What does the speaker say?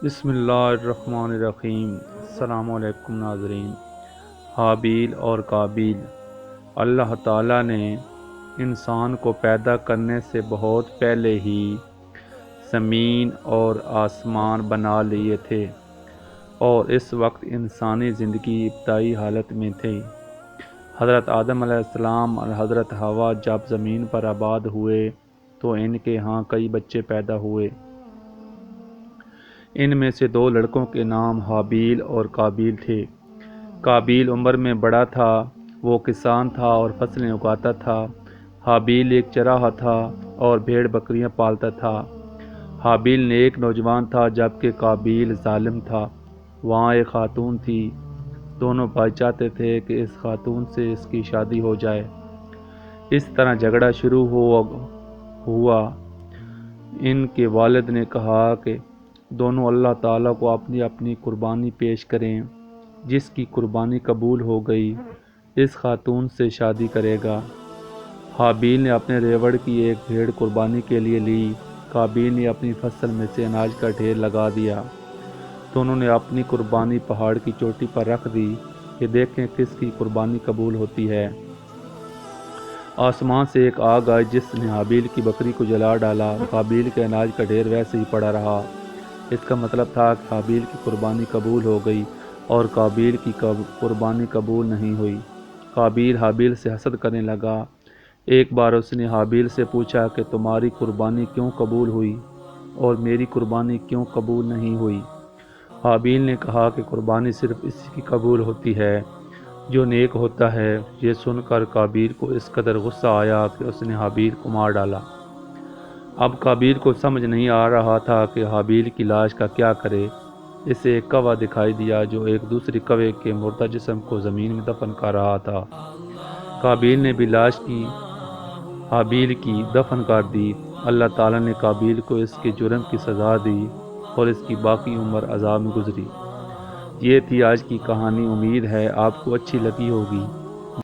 بسم اللہ الرحمن الرحیم۔ السلام علیکم ناظرین۔ حابیل اور قابیل۔ اللہ تعالیٰ نے انسان کو پیدا کرنے سے بہت پہلے ہی زمین اور آسمان بنا لیے تھے، اور اس وقت انسانی زندگی ابتدائی حالت میں تھی۔ حضرت آدم علیہ السلام اور حضرت حوا جب زمین پر آباد ہوئے تو ان کے ہاں کئی بچے پیدا ہوئے۔ ان میں سے 2 لڑکوں کے نام حابیل اور قابیل تھے۔ قابیل عمر میں بڑا تھا، وہ کسان تھا اور فصلیں اگاتا تھا۔ حابیل ایک چراہ تھا اور بھیڑ بکریاں پالتا تھا۔ حابیل نیک نوجوان تھا جبکہ قابیل ظالم تھا۔ وہاں ایک خاتون تھی، دونوں بھائی چاہتے تھے کہ اس خاتون سے اس کی شادی ہو جائے۔ اس طرح جھگڑا شروع ہوا۔ ان کے والد نے کہا کہ دونوں اللہ تعالیٰ کو اپنی اپنی قربانی پیش کریں، جس کی قربانی قبول ہو گئی اس خاتون سے شادی کرے گا۔ حابیل نے اپنے ریوڑ کی ایک بھیڑ قربانی کے لیے لی، قابیل نے اپنی فصل میں سے اناج کا ڈھیر لگا دیا۔ دونوں نے اپنی قربانی پہاڑ کی چوٹی پر رکھ دی کہ دیکھیں کس کی قربانی قبول ہوتی ہے۔ آسمان سے ایک آگ آئی جس نے حابیل کی بکری کو جلا ڈالا۔ قابیل کے اناج کا ڈھیر ویسے ہی پڑا رہا۔ اس کا مطلب تھا کہ حابیل کی قربانی قبول ہو گئی اور قابیل کی قربانی قبول نہیں ہوئی۔ قابیل حابیل سے حسد کرنے لگا۔ ایک بار اس نے حابیل سے پوچھا کہ تمہاری قربانی کیوں قبول ہوئی اور میری قربانی کیوں قبول نہیں ہوئی؟ حابیل نے کہا کہ قربانی صرف اسی کی قبول ہوتی ہے جو نیک ہوتا ہے۔ یہ سن کر قابیل کو اس قدر غصہ آیا کہ اس نے حابیل کو مار ڈالا۔ اب قابیل کو سمجھ نہیں آ رہا تھا کہ حابیل کی لاش کا کیا کرے۔ اسے ایک کوا دکھائی دیا جو ایک دوسری کوے کے مردہ جسم کو زمین میں دفن کر رہا تھا۔ قابیل نے بھی لاش کی حابیل کی دفن کر دی۔ اللہ تعالیٰ نے قابیل کو اس کے جرم کی سزا دی اور اس کی باقی عمر عذاب میں گزری۔ یہ تھی آج کی کہانی۔ امید ہے آپ کو اچھی لگی ہوگی۔